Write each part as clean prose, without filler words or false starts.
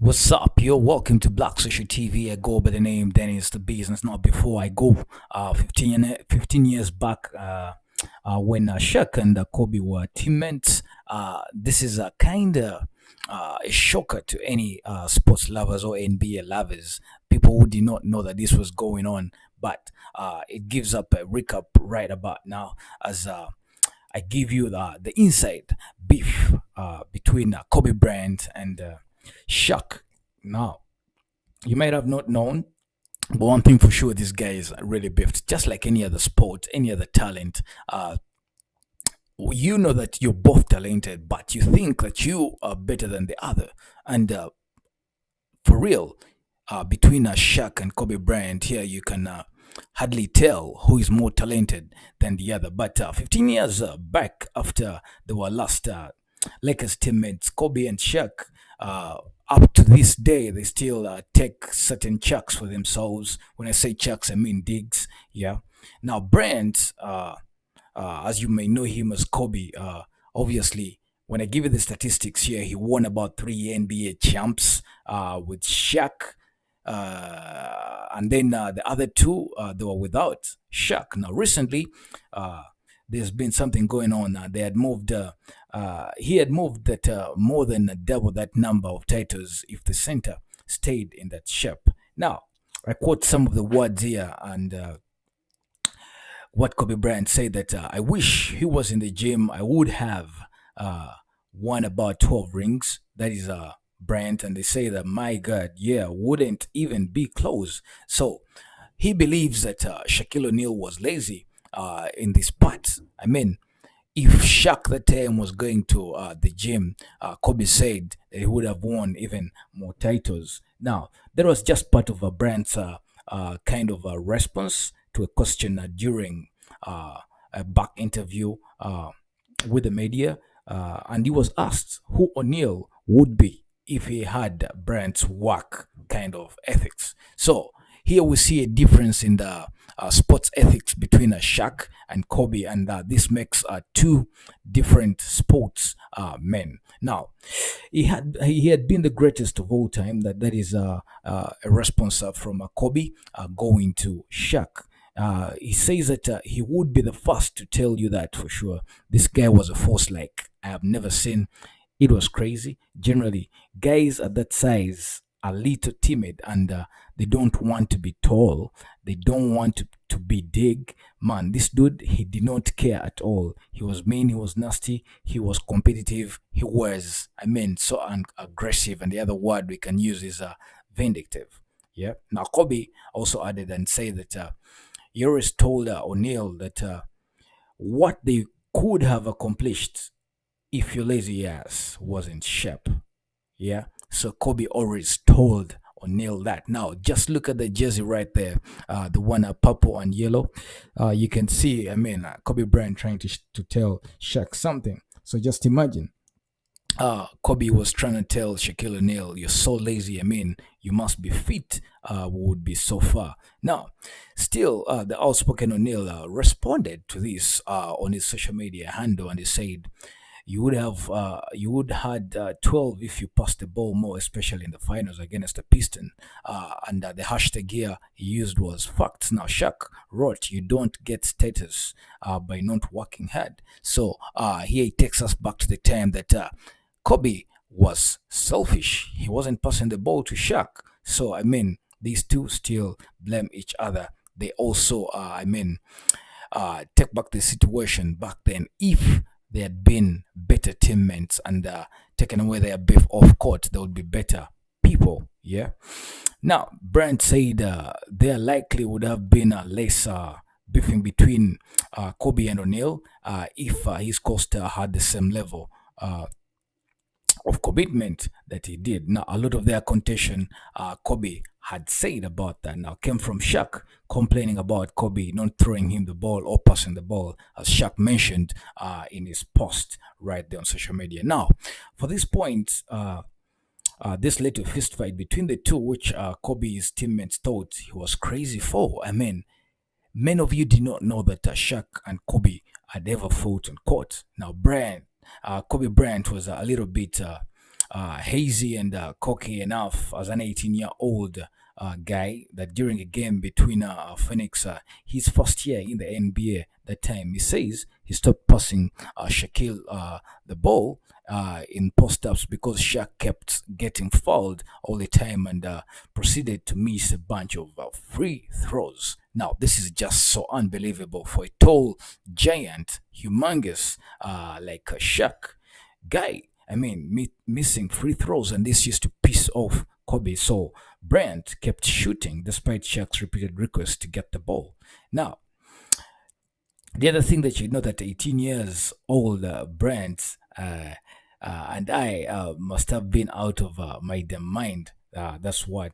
What's up, yo? Welcome to Black Social TV. I go by the name Dennis the Business. Now, before I go, 15 years back, when Shaq and Kobe were teammates, this is a kind of a shocker to any sports lovers or NBA lovers, people who did not know that this was going on. But it gives up a recap right about now as I give you the inside beef between Kobe Bryant and Shaq. Now, you might have not known, but one thing for sure, this guy is really beefed. Just like any other sport, any other talent, you know that you're both talented, but you think that you are better than the other. And for real, between Shaq and Kobe Bryant, here you can hardly tell who is more talented than the other. But 15 years back, after they were last Lakers teammates, Kobe and Shaq, up to this day, they still take certain chucks for themselves. When I say chucks, I mean digs. Yeah. Now, Bryant, as you may know him as Kobe, obviously, when I give you the statistics here, he won about three NBA champs with Shaq. And then the other two, they were without Shaq. Now, recently, there's been something going on. They had moved, he had moved that more than double that number of titles if the center stayed in that shape. Now, I quote some of the words here, and what Kobe Bryant said that I wish he was in the gym. I would have won about 12 rings. That is Bryant, and they say that my God, yeah, wouldn't even be close. So he believes that Shaquille O'Neal was lazy in this part. I mean, if Shaq that time was going to the gym, Kobe said that he would have won even more titles. Now, that was just part of a Bryant's kind of a response to a question during a back interview with the media. And he was asked who O'Neal would be if he had Bryant's work kind of ethics. So here we see a difference in the sports ethics between Shaq and Kobe, and this makes two different sports men. Now, he had been the greatest of all time. That is a response from Kobe going to Shaq. He says that he would be the first to tell you that for sure. This guy was a force like I have never seen. It was crazy. Generally, guys at that size are little timid, and they don't want to be tall. They don't want to be big. Man, this dude, he did not care at all. He was mean, he was nasty, he was competitive, he was, I mean, so aggressive. And the other word we can use is vindictive. Yeah. Now, Kobe also added and said that he always told O'Neal that what they could have accomplished if your lazy ass wasn't shape. Yeah. So Kobe always told O'Neal that. Now, just look at the jersey right there, the one purple and yellow. You can see, I mean, Kobe Bryant trying to tell Shaq something. So just imagine. Kobe was trying to tell Shaquille O'Neal, "You're so lazy. I mean, you must be fit. Would be so far." Now, still, the outspoken O'Neal responded to this on his social media handle, and he said, you would had 12 if you passed the ball more, especially in the finals against the Piston. And the hashtag here he used was facts. Now, Shaq wrote, "You don't get status by not working hard." So here he takes us back to the time that Kobe was selfish. He wasn't passing the ball to Shaq. So I mean, these two still blame each other. They also, take back the situation back then. If they had been better teammates and taken away their beef off court, they would be better people. Yeah. Now, Brent said there likely would have been less beefing between Kobe and O'Neal if his coaster had the same level of commitment that he did. Now, a lot of their contention, Kobe had said about that now came from Shaq complaining about Kobe not throwing him the ball or passing the ball, as Shaq mentioned in his post right there on social media. Now, for this point, this led to a fist fight between the two, which Kobe's teammates thought he was crazy for. I mean, many of you did not know that Shaq and Kobe had ever fought on court. Now, Kobe Bryant was a little bit hazy and cocky enough as an 18-year-old guy that during a game between Phoenix, his first year in the NBA, that time he says he stopped passing Shaquille the ball in post-ups because Shaq kept getting fouled all the time and proceeded to miss a bunch of free throws. Now, this is just so unbelievable for a tall giant, humongous like a Shaq guy. I mean, missing free throws, and this used to piss off Kobe. So Bryant kept shooting despite Shaq's repeated requests to get the ball. Now, the other thing that you know that 18 years old Brent and I must have been out of my damn mind. That's what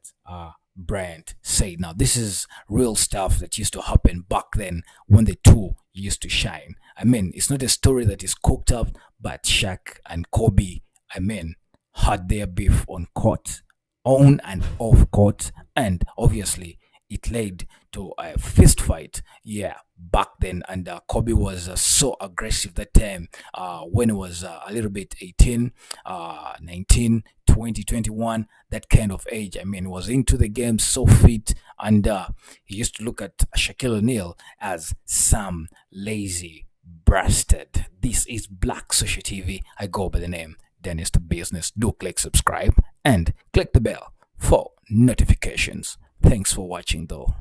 Bryant said. Now, this is real stuff that used to happen back then when the two used to shine. I mean, it's not a story that is cooked up, but Shaq and Kobe, I mean, had their beef on court, on and off court, and obviously it led to a fist fight. Yeah, back then, and Kobe was so aggressive that time when he was a little bit 18, 19, 20, 21, that kind of age. I mean, was into the game, so fit, and he used to look at Shaquille O'Neal as some lazy bastard. This is Black Social TV. I go by the name Dennis the Business. Do click subscribe and click the bell for notifications. Thanks for watching though.